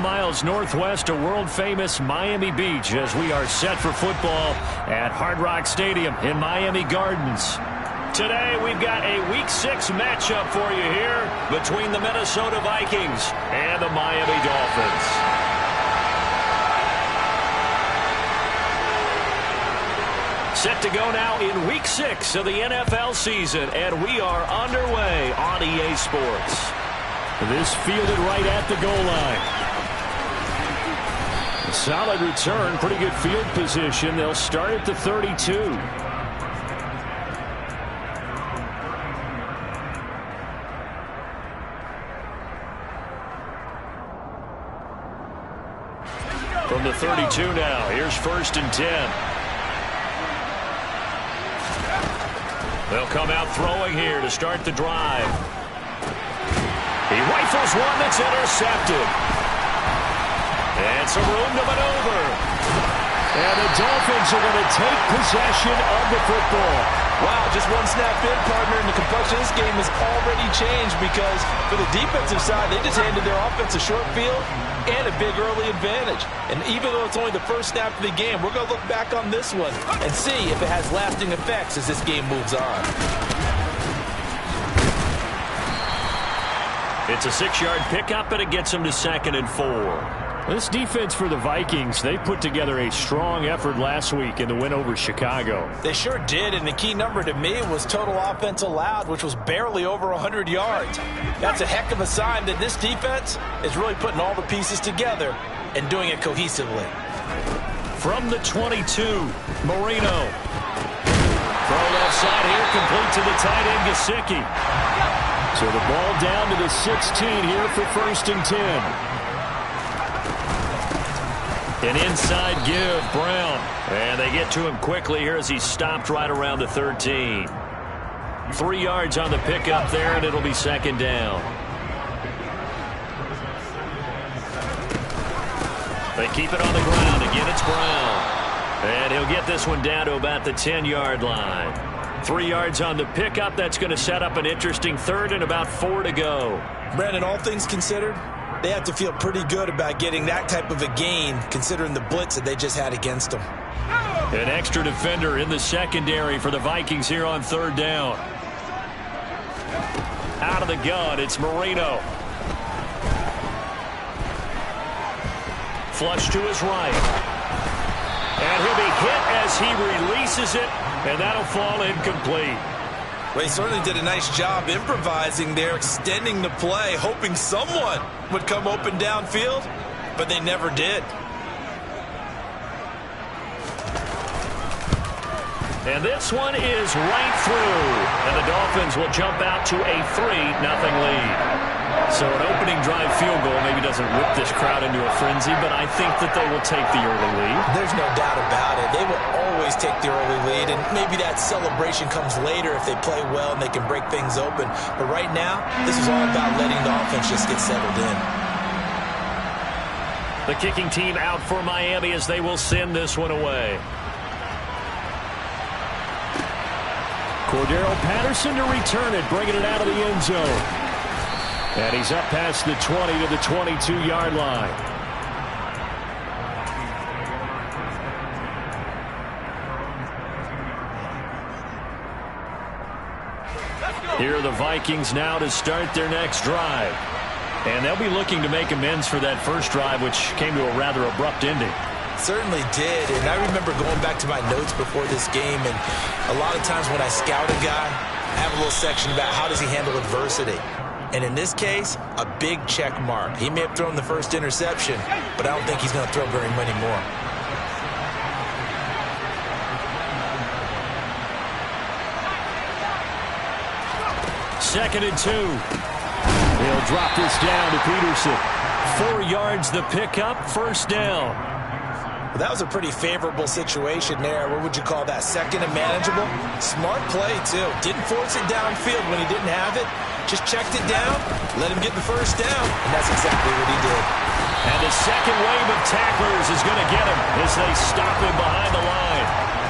miles northwest of world-famous Miami Beach as we are set for football at Hard Rock Stadium in Miami Gardens. Today, we've got a Week 6 matchup for you here between the Minnesota Vikings and the Miami Dolphins. Set to go now in Week 6 of the NFL season, and we are underway on EA Sports. This fielded right at the goal line. A solid return, pretty good field position. They'll start at the 32. From the 32 now, here's 1st and 10. They'll come out throwing here to start the drive. He rifles one that's intercepted. And some room to maneuver. And the Dolphins are going to take possession of the football. Wow, just one snap in, partner, and the complexion of this game has already changed because for the defensive side, they just handed their offense a short field and a big early advantage. And even though it's only the first snap of the game, we're going to look back on this one and see if it has lasting effects as this game moves on. It's a 6-yard pickup, and it gets them to 2nd and 4. This defense for the Vikings, they put together a strong effort last week in the win over Chicago. They sure did, and the key number to me was total offense allowed, which was barely over 100 yards. That's a heck of a sign that this defense is really putting all the pieces together and doing it cohesively. From the 22, Marino. Throw left side here, complete to the tight end, Gesicki. So the ball down to the 16 here for 1st and 10. An inside give, Brown. And they get to him quickly here as he stopped right around the 13. 3 yards on the pickup there, and it'll be 2nd down. They keep it on the ground. Again, it's Brown. And he'll get this one down to about the 10-yard line. 3 yards on the pickup. That's going to set up an interesting 3rd and about 4 to go. Brandon, all things considered, they have to feel pretty good about getting that type of a gain considering the blitz that they just had against them. An extra defender in the secondary for the Vikings here on 3rd down. Out of the gun, it's Marino. Flush to his right. And he'll be hit as he releases it, and that'll fall incomplete. Well, he certainly did a nice job improvising there, extending the play, hoping someone would come open downfield, but they never did. And this one is right through, and the Dolphins will jump out to a 3-0 lead. So an opening drive field goal maybe doesn't whip this crowd into a frenzy, but I think that they will take the early lead. There's no doubt about it. They will always take the early lead, and maybe that celebration comes later if they play well and they can break things open. But right now, this is all about letting the offense just get settled in. The kicking team out for Miami as they will send this one away. Cordero Patterson to return it, bringing it out of the end zone. And he's up past the 20 to the 22-yard line. Here are the Vikings now to start their next drive. And they'll be looking to make amends for that first drive, which came to a rather abrupt ending. Certainly did, and I remember going back to my notes before this game, and a lot of times when I scout a guy, I have a little section about how does he handle adversity. And in this case, a big check mark. He may have thrown the first interception, but I don't think he's going to throw very many more. Second and 2. He'll drop this down to Peterson. 4 yards the pickup, 1st down. Well, that was a pretty favorable situation there. What would you call that? 2nd and manageable? Smart play, too. Didn't force it downfield when he didn't have it. Just checked it down, let him get the 1st down, and that's exactly what he did. And the second wave of tacklers is going to get him as they stop him behind the line.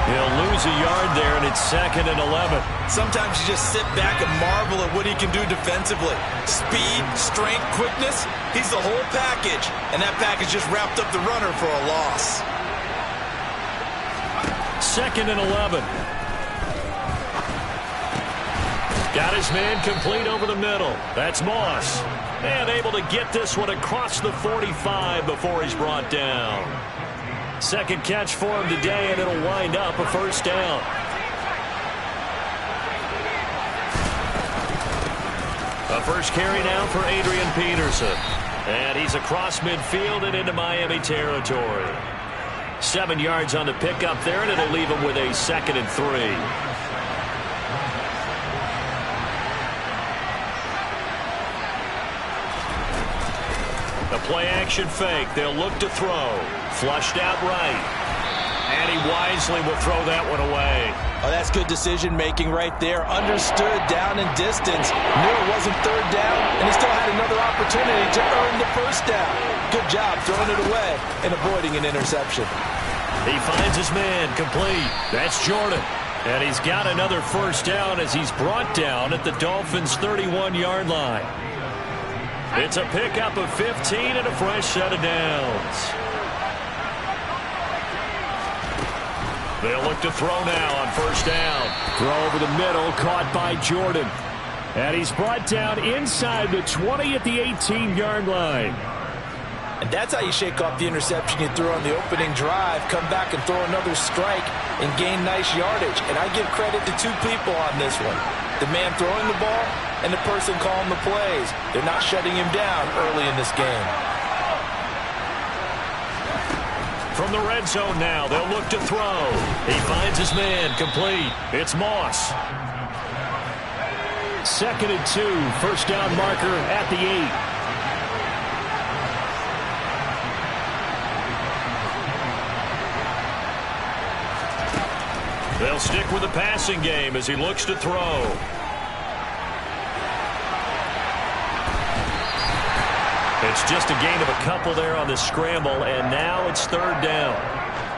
He'll lose a yard there, and it's 2nd and 11. Sometimes you just sit back and marvel at what he can do defensively. Speed, strength, quickness, he's the whole package. And that package just wrapped up the runner for a loss. 2nd and 11. Got his man complete over the middle. That's Moss. And able to get this one across the 45 before he's brought down. Second catch for him today, and it'll wind up a first down. A first carry now for Adrian Peterson. And he's across midfield and into Miami territory. 7 yards on the pickup there, and it'll leave him with a 2nd and 3. A play-action fake. They'll look to throw. Flushed out right. And he wisely will throw that one away. Oh, that's good decision-making right there. Understood down and distance. Knew it wasn't third down, and he still had another opportunity to earn the first down. Good job throwing it away and avoiding an interception. He finds his man complete. That's Jordan. And he's got another first down as he's brought down at the Dolphins' 31-yard line. It's a pickup of 15 and a fresh set of downs. They'll look to throw now on first down. Throw over the middle, caught by Jordan. And he's brought down inside the 20 at the 18-yard line. And that's how you shake off the interception you threw on the opening drive, come back and throw another strike and gain nice yardage. And I give credit to two people on this one. The man throwing the ball and the person calling the plays. They're not shutting him down early in this game. From the red zone now, they'll look to throw. He finds his man complete. It's Moss. 2nd and 2, first down marker at the 8. They'll stick with the passing game as he looks to throw. It's just a gain of a couple there on the scramble, and now it's third down.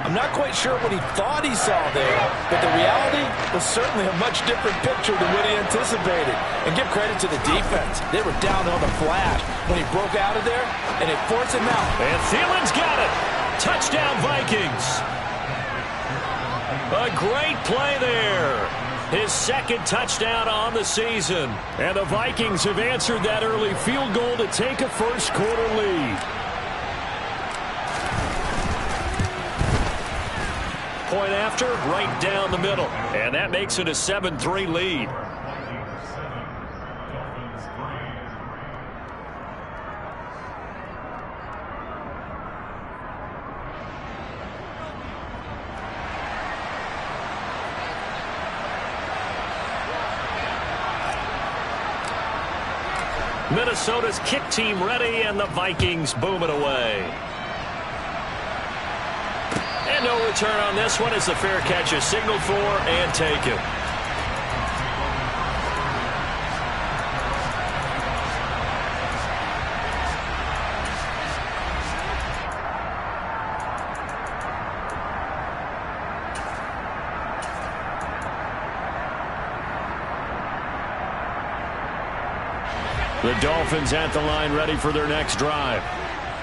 I'm not quite sure what he thought he saw there, but the reality was certainly a much different picture than what he anticipated. And give credit to the defense. They were down on the flash when he broke out of there, and it forced him out. And Thielen's got it. Touchdown, Vikings. A great play there. His 2nd touchdown on the season. And the Vikings have answered that early field goal to take a first-quarter lead. Point after, right down the middle. And that makes it a 7-3 lead. Minnesota's kick team ready, and the Vikings boom it away. And no return on this one as the fair catch is signaled for and taken. The Dolphins at the line ready for their next drive.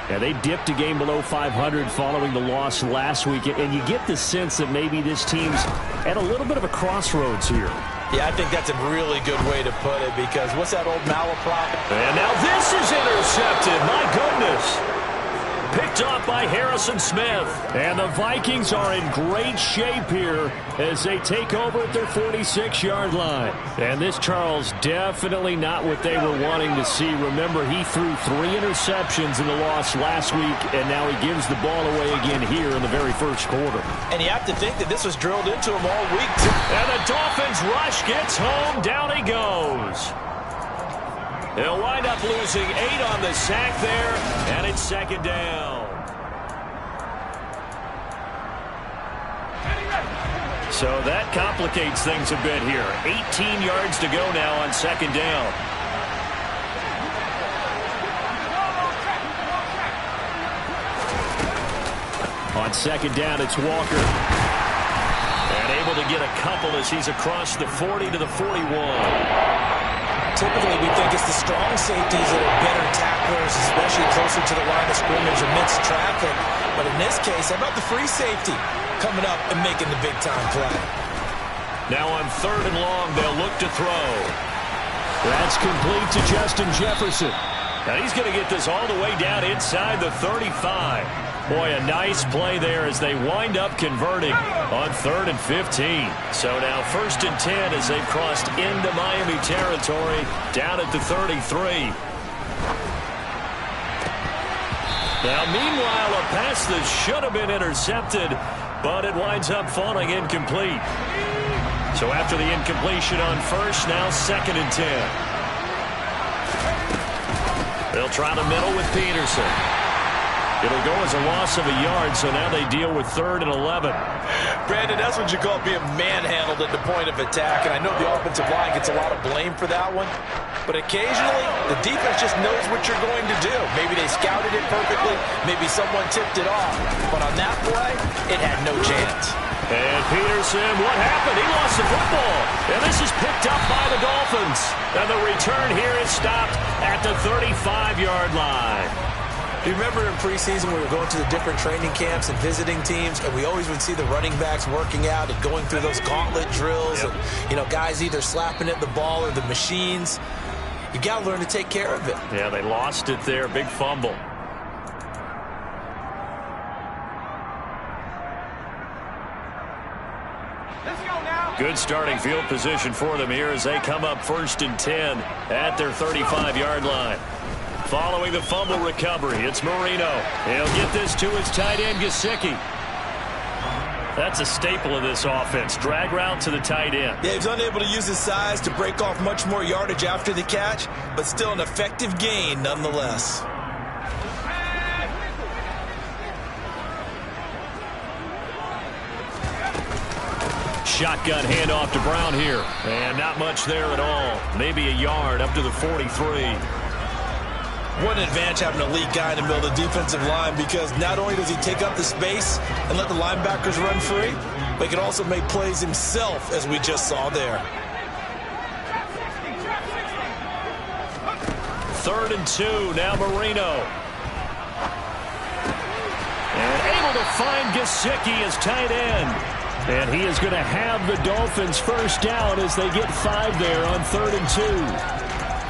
Yeah, they dipped a game below 500 following the loss last week, and you get the sense that maybe this team's at a little bit of a crossroads here. Yeah, I think that's a really good way to put it, because what's that old malaprop? And now this is intercepted. My goodness. Picked off by Harrison Smith. And the Vikings are in great shape here as they take over at their 46-yard line. And this, Charles, definitely not what they were wanting to see. Remember, he threw 3 interceptions in the loss last week, and now he gives the ball away again here in the very first quarter. And you have to think that this was drilled into him all week. And the Dolphins rush gets home. Down he goes. They'll wind up losing 8 on the sack there, and it's second down. So that complicates things a bit here. 18 yards to go now on second down. On second down, it's Walker. to get a couple as he's across the 40 to the 41. Typically, we think it's the strong safeties that are better tacklers, especially closer to the line of scrimmage amidst traffic. But in this case, how about the free safety coming up and making the big-time play? Now on 3rd and long, they'll look to throw. That's complete to Justin Jefferson. Now he's going to get this all the way down inside the 35. Boy, a nice play there as they wind up converting on 3rd and 15. So now 1st and 10 as they've crossed into Miami territory down at the 33. Now, meanwhile, a pass that should have been intercepted, but it winds up falling incomplete. So after the incompletion on 1st, now 2nd and 10. They'll try the middle with Peterson. It'll go as a loss of a yard, so now they deal with 3rd and 11. Brandon, that's what you call being manhandled at the point of attack, and I know the offensive line gets a lot of blame for that one, but occasionally the defense just knows what you're going to do. Maybe they scouted it perfectly, maybe someone tipped it off, but on that play, it had no chance. And Peterson, what happened? He lost the football, and this is picked up by the Dolphins. And the return here is stopped at the 35-yard line. You remember in preseason we were going to the different training camps and visiting teams, and we always would see the running backs working out and going through those gauntlet drills. Yep. And, you know, guys either slapping at the ball or the machines. You got to learn to take care of it. Yeah, they lost it there. Big fumble. Good starting field position for them here as they come up 1st and 10 at their 35-yard line. Following the fumble recovery, it's Marino. He'll get this to his tight end, Gesicki. That's a staple of this offense. Drag route to the tight end. Yeah, he's unable to use his size to break off much more yardage after the catch, but still an effective gain nonetheless. Shotgun handoff to Brown here. And not much there at all. Maybe a yard up to the 43. What an advantage having an elite guy in the middle of the defensive line, because not only does he take up the space and let the linebackers run free, but he can also make plays himself, as we just saw there. 3rd and 2. Now Marino. And able to find Gesicki as tight end. And he is going to have the Dolphins first down as they get 5 there on 3rd and 2.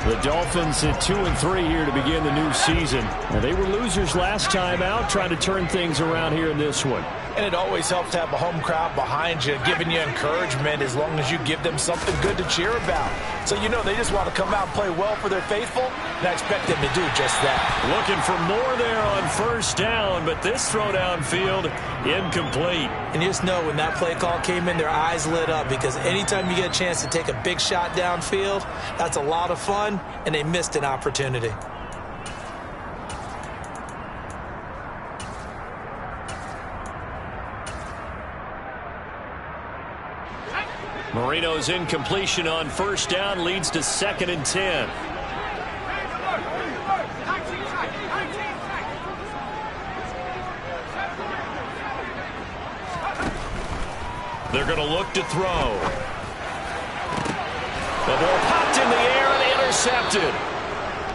The Dolphins at 2 and 3 here to begin the new season. Now, they were losers last time out, trying to turn things around here in this one. And it always helps to have a home crowd behind you, giving you encouragement as long as you give them something good to cheer about. So you know they just want to come out and play well for their faithful, and I expect them to do just that. Looking for more there on 1st down, but this throw downfield incomplete. And you just know when that play call came in, their eyes lit up, because anytime you get a chance to take a big shot downfield, that's a lot of fun, and they missed an opportunity. Marino's incompletion on 1st down leads to 2nd and 10. They're going to look to throw. The ball popped in the air and intercepted.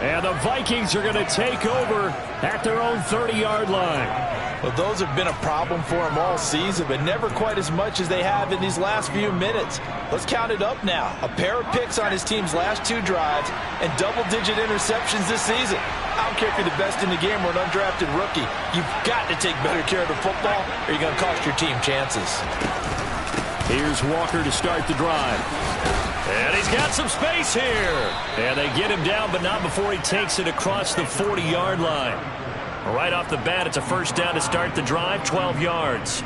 And the Vikings are going to take over at their own 30-yard line. Well, those have been a problem for them all season, but never quite as much as they have in these last few minutes. Let's count it up now. A pair of picks on his team's last 2 drives and double-digit interceptions this season. I don't care if you're the best in the game or an undrafted rookie. You've got to take better care of the football or you're going to cost your team chances. Here's Walker to start the drive. And he's got some space here. And they get him down, but not before he takes it across the 40-yard line. Right off the bat, it's a 1st down to start the drive, 12 yards.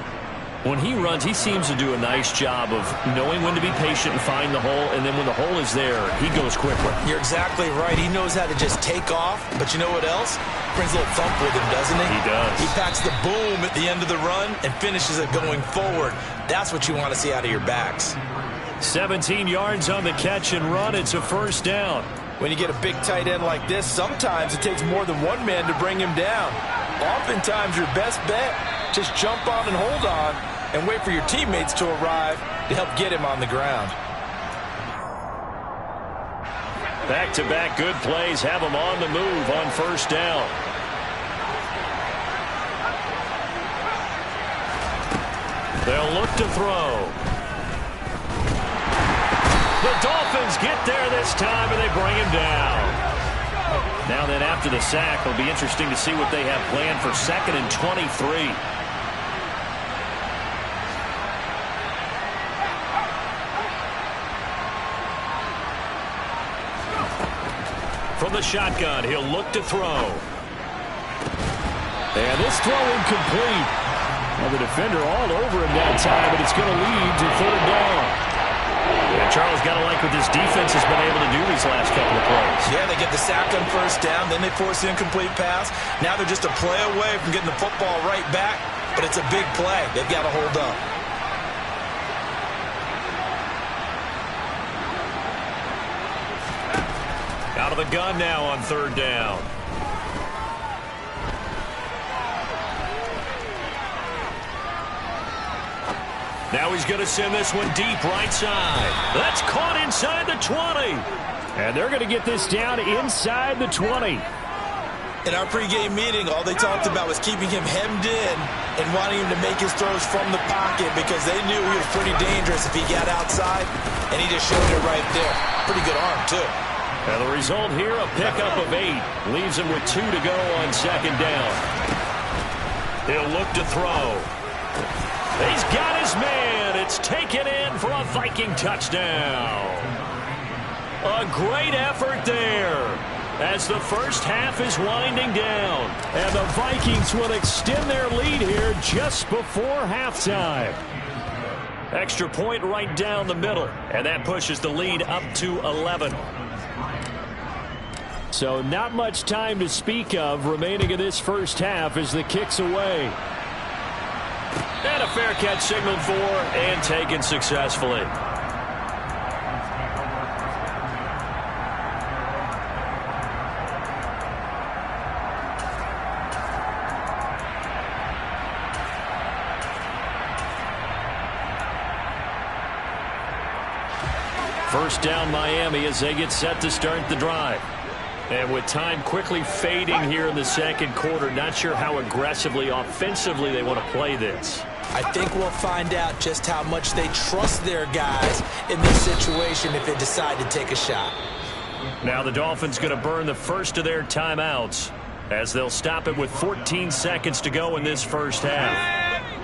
When he runs, he seems to do a nice job of knowing when to be patient and find the hole, and then when the hole is there, he goes quickly. You're exactly right. He knows how to just take off, but you know what else? Brings a little thump with him, doesn't he? He does. He packs the boom at the end of the run and finishes it going forward. That's what you want to see out of your backs. 17 yards on the catch and run. It's a 1st down. When you get a big tight end like this, sometimes it takes more than one man to bring him down. Oftentimes, your best bet, just jump on and hold on and wait for your teammates to arrive to help get him on the ground. Back-to-back good plays have him on the move on first down. They'll look to throw. The Dolphins get there this time, and they bring him down. Now then, after the sack, it'll be interesting to see what they have planned for 2nd and 23. From the shotgun, he'll look to throw. And this throw incomplete. Well, the defender all over him that time, but it's going to lead to 3rd down. And Charles, got to like what this defense has been able to do these last couple of plays. Yeah, they get the sack on first down, then they force the incomplete pass. Now they're just a play away from getting the football right back, but it's a big play. They've got to hold up. Out of the gun now on 3rd down. Now he's going to send this one deep right side. That's caught inside the 20. And they're going to get this down inside the 20. In our pregame meeting, all they talked about was keeping him hemmed in and wanting him to make his throws from the pocket because they knew he was pretty dangerous if he got outside, and he just showed it right there. Pretty good arm, too. And the result here, a pickup of 8. Leaves him with 2 to go on 2nd down. He'll look to throw. He's got his man. It's taken in for a Viking touchdown. A great effort there as the first half is winding down. And the Vikings will extend their lead here just before halftime. Extra point right down the middle, and that pushes the lead up to 11. So not much time to speak of remaining in this first half as the kick's away. And a fair catch signaled for and taken successfully. First down Miami as they get set to start the drive. And with time quickly fading here in the second quarter, not sure how aggressively, offensively they want to play this. I think we'll find out just how much they trust their guys in this situation if they decide to take a shot. Now the Dolphins going to burn the first of their timeouts as they'll stop it with 14 seconds to go in this first half.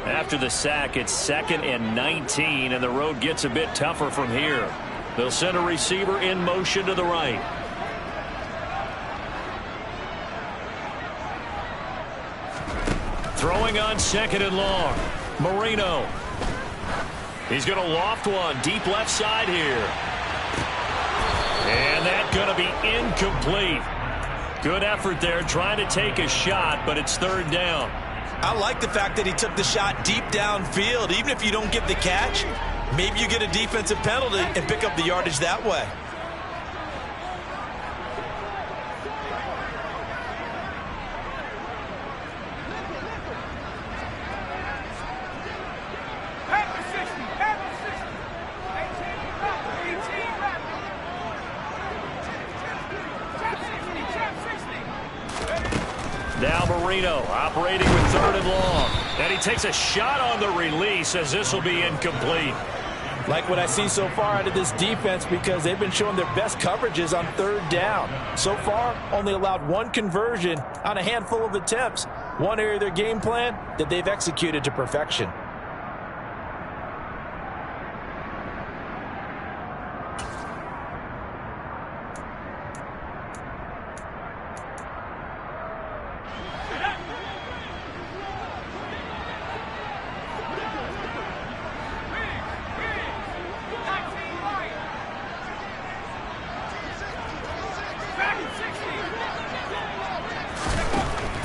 After the sack, it's 2nd and 19, and the road gets a bit tougher from here. They'll send a receiver in motion to the right. Throwing on 2nd and long. Marino. He's going to loft one deep left side here. And that's going to be incomplete. Good effort there trying to take a shot, but it's 3rd down. I like the fact that he took the shot deep downfield. Even if you don't get the catch, maybe you get a defensive penalty and pick up the yardage that way. Now Marino operating with 3rd and long. And he takes a shot on the release as this will be incomplete. Like what I see so far out of this defense because they've been showing their best coverages on 3rd down. So far, only allowed 1 conversion on a handful of attempts. One area of their game plan that they've executed to perfection.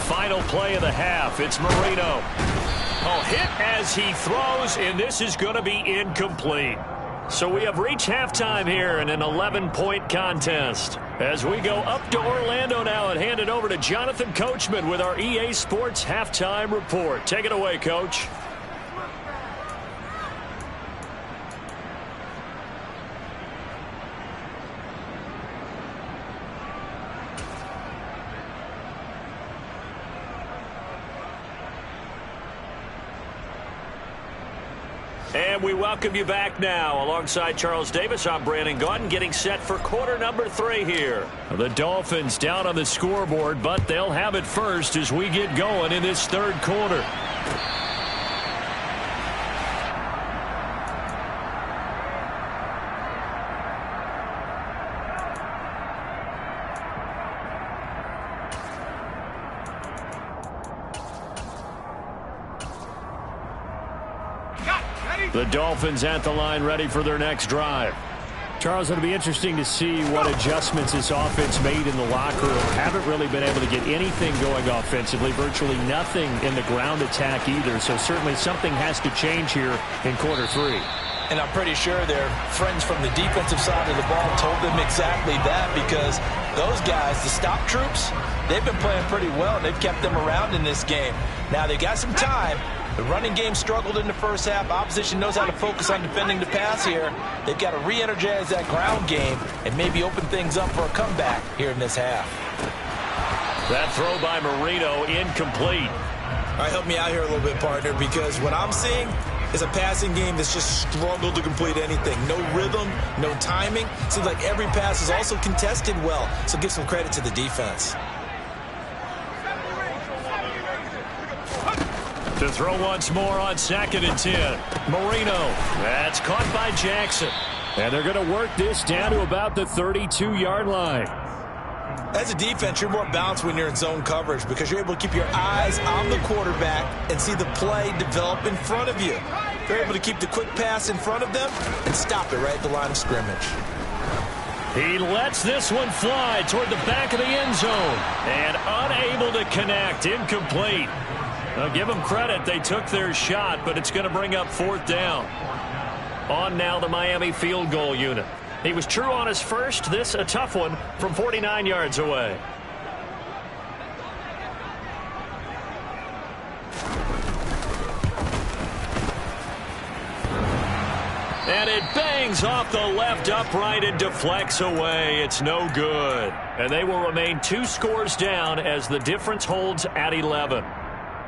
Final play of the half. It's Marino. Oh, hit as he throws, and this is going to be incomplete. So we have reached halftime here in an 11-point contest. As we go up to Orlando now and hand it over to Jonathan Coachman with our EA Sports Halftime Report. Take it away, Coach. And we welcome you back now. Alongside Charles Davis, I'm Brandon Gaudin, getting set for quarter number 3 here. The Dolphins down on the scoreboard, but they'll have it first as we get going in this third quarter. The Dolphins at the line, ready for their next drive. Charles, it'll be interesting to see what adjustments this offense made in the locker room. Haven't really been able to get anything going offensively, virtually nothing in the ground attack either. So certainly something has to change here in quarter 3. And I'm pretty sure their friends from the defensive side of the ball told them exactly that, because those guys, the stop troops, they've been playing pretty well. They've kept them around in this game. Now they got some time. The running game struggled in the first half. Opposition knows how to focus on defending the pass here. They've got to re-energize that ground game and maybe open things up for a comeback here in this half. That throw by Marino incomplete. All right, help me out here a little bit, partner, because what I'm seeing is a passing game that's just struggled to complete anything. No rhythm, no timing. Seems like every pass is also contested well, so give some credit to the defense. To throw once more on 2nd and 10. Marino. That's caught by Jackson. And they're going to work this down to about the 32-yard line. As a defense, you're more balanced when you're in zone coverage because you're able to keep your eyes on the quarterback and see the play develop in front of you. They're able to keep the quick pass in front of them and stop it right at the line of scrimmage. He lets this one fly toward the back of the end zone. And unable to connect. Incomplete. I'll give them credit. They took their shot, but it's going to bring up 4th down. On now the Miami field goal unit. He was true on his first. This a tough one from 49 yards away. And it bangs off the left upright and deflects away. It's no good. And they will remain 2 scores down as the difference holds at 11.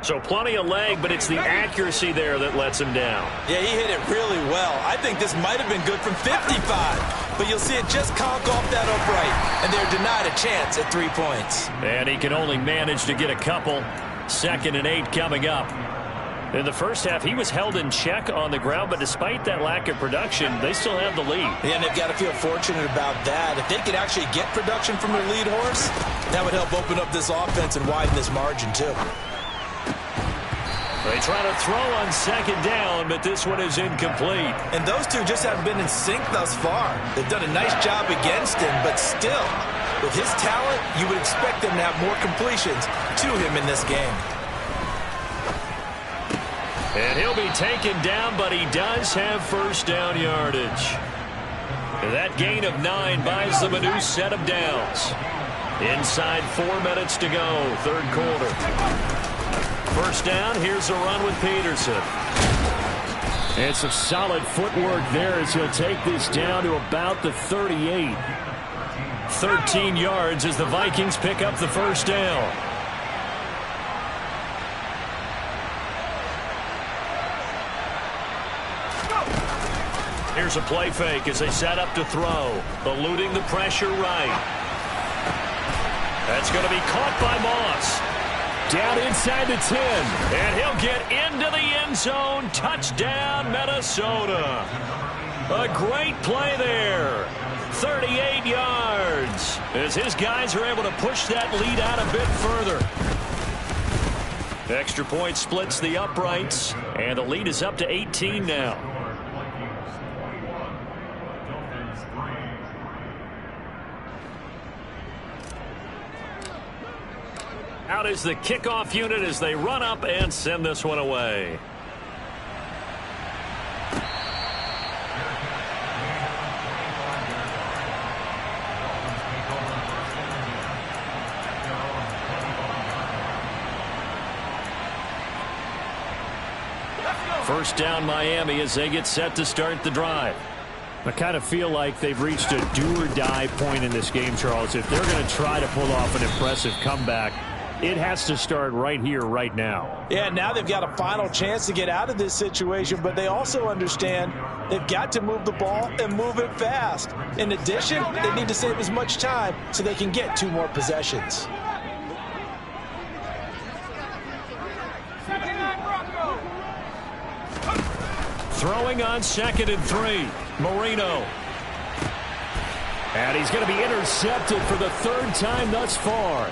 So plenty of leg, but it's the accuracy there that lets him down. Yeah, he hit it really well. I think this might have been good from 55. But you'll see it just conk off that upright. And they're denied a chance at 3 points. And he can only manage to get a couple. 2nd and 8 coming up. In the first half, he was held in check on the ground, but despite that lack of production, they still have the lead. Yeah, and they've got to feel fortunate about that. If they could actually get production from their lead horse, that would help open up this offense and widen this margin, too. They try to throw on 2nd down, but this one is incomplete. And those two just haven't been in sync thus far. They've done a nice job against him, but still, with his talent, you would expect them to have more completions to him in this game. And he'll be taken down, but he does have 1st down yardage. That gain of 9 buys them a new set of downs. Inside 4 minutes to go, 3rd quarter. 1st down, here's a run with Peterson. And some solid footwork there as he'll take this down to about the 38. 13 yards as the Vikings pick up the 1st down. Here's a play fake as they set up to throw. Eluding the pressure right. That's going to be caught by Moss. Down inside the 10. And he'll get into the end zone. Touchdown, Minnesota. A great play there. 38 yards. As his guys are able to push that lead out a bit further. Extra point splits the uprights. And the lead is up to 18 now. Out is the kickoff unit as they run up and send this one away. First down Miami as they get set to start the drive. I kind of feel like they've reached a do-or-die point in this game, Charles. If they're going to try to pull off an impressive comeback, it has to start right here, right now. Yeah, now they've got a final chance to get out of this situation, but they also understand they've got to move the ball and move it fast. In addition, they need to save as much time so they can get 2 more possessions. Throwing on 2nd and 3. Marino. And he's going to be intercepted for the 3rd time thus far.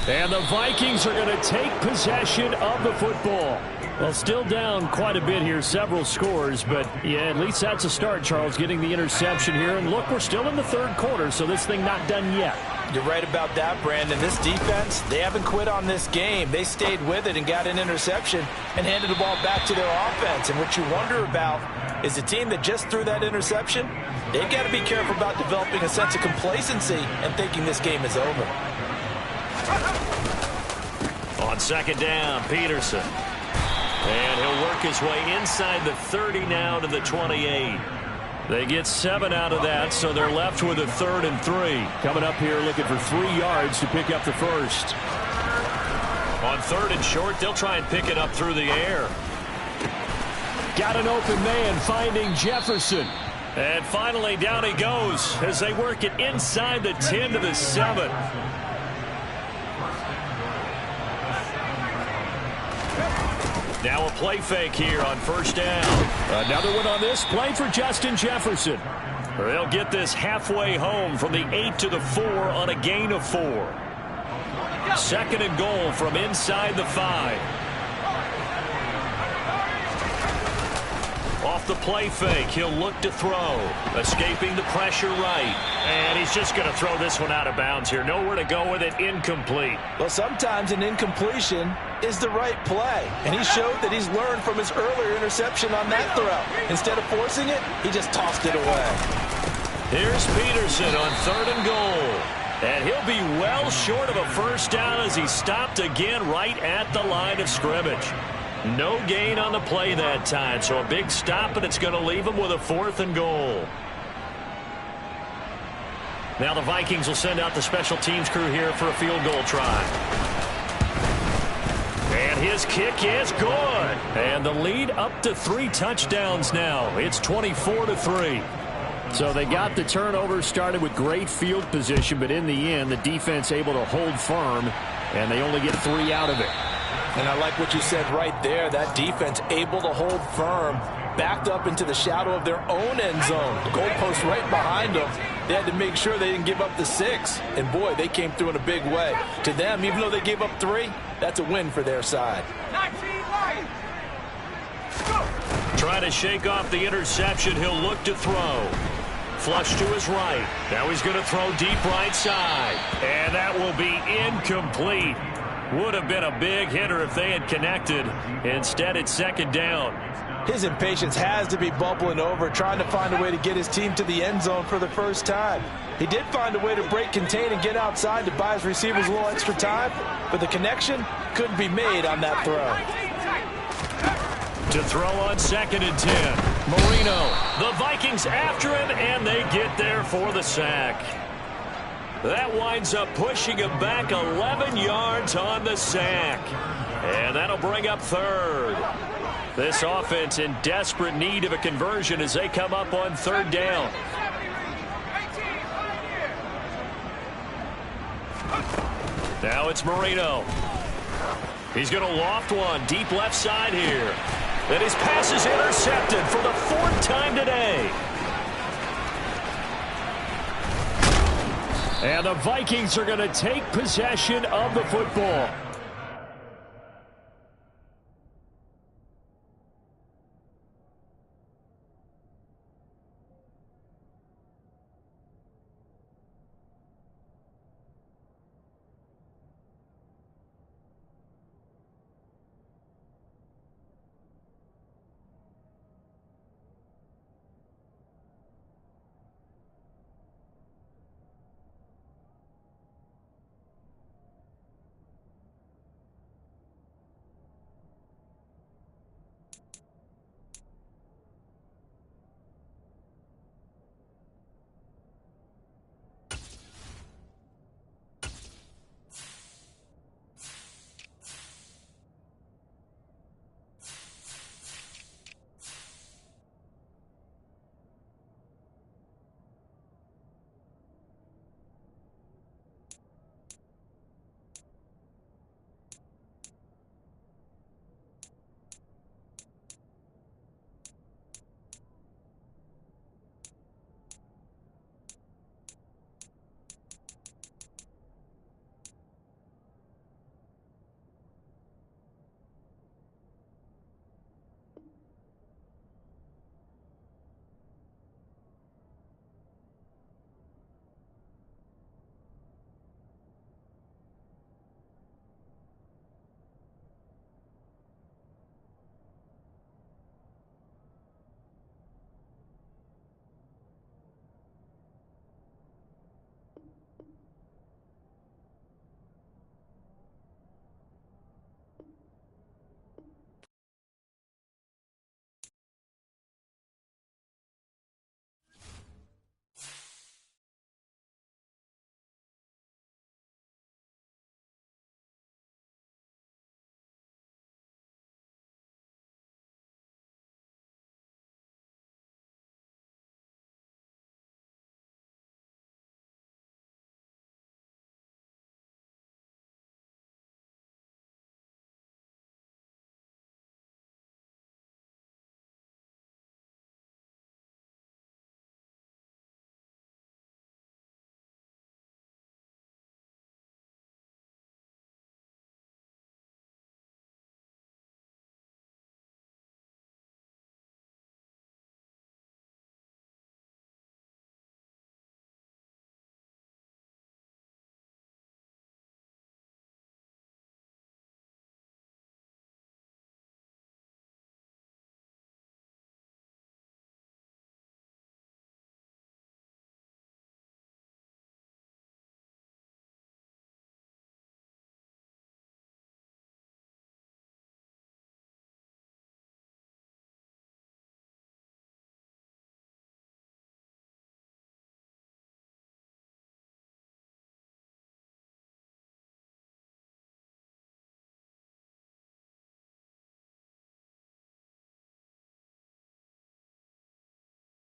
And the Vikings are going to take possession of the football. Well, still down quite a bit here, several scores, but yeah, at least that's a start, Charles, getting the interception here. And look, we're still in the 3rd quarter, so this thing not done yet. You're right about that, Brandon. This defense, they haven't quit on this game. They stayed with it and got an interception and handed the ball back to their offense. And what you wonder about is the team that just threw that interception, they've got to be careful about developing a sense of complacency and thinking this game is over. On 2nd down, Peterson. And he'll work his way inside the 30 now to the 28. They get 7 out of that, so they're left with a 3rd and 3. Coming up here looking for 3 yards to pick up the first. On 3rd and short, they'll try and pick it up through the air. Got an open man finding Jefferson. And finally down he goes as they work it inside the 10 to the 7. Now a play fake here on 1st down. Another one on this play for Justin Jefferson. They'll get this halfway home from the 8 to the 4 on a gain of 4. 2nd and goal from inside the 5. Off the play fake, he'll look to throw. Escaping the pressure right. And he's just going to throw this one out of bounds here. Nowhere to go with it. Incomplete. Well, sometimes an incompletion is the right play. And he showed that he's learned from his earlier interception on that throw. Instead of forcing it, he just tossed it away. Here's Peterson on 3rd and goal. And he'll be well short of a 1st down as he stopped again right at the line of scrimmage. No gain on the play that time, so a big stop, and it's going to leave him with a 4th and goal. Now the Vikings will send out the special teams crew here for a field goal try. And his kick is good. And the lead up to 3 touchdowns now. It's 24-3. So they got the turnover started with great field position, but in the end, the defense able to hold firm, and they only get 3 out of it. And I like what you said right there. That defense able to hold firm, backed up into the shadow of their own end zone. The goalpost right behind them. They had to make sure they didn't give up the 6. And, boy, they came through in a big way. To them, even though they gave up 3, that's a win for their side. Trying to shake off the interception. He'll look to throw. Flush to his right. Now he's going to throw deep right side. And that will be incomplete. Would have been a big hitter if they had connected. Instead, it's 2nd down. His impatience has to be bubbling over, trying to find a way to get his team to the end zone for the first time. He did find a way to break contain and get outside to buy his receivers a little extra time, but the connection couldn't be made on that throw. To throw on 2nd and 10. Marino. The Vikings after him, and they get there for the sack. That winds up pushing him back 11 yards on the sack. And that'll bring up 3rd. This offense in desperate need of a conversion as they come up on 3rd down. Now it's Marino. He's going to loft one deep left side here. And his pass is intercepted for the 4th time today. And the Vikings are going to take possession of the football.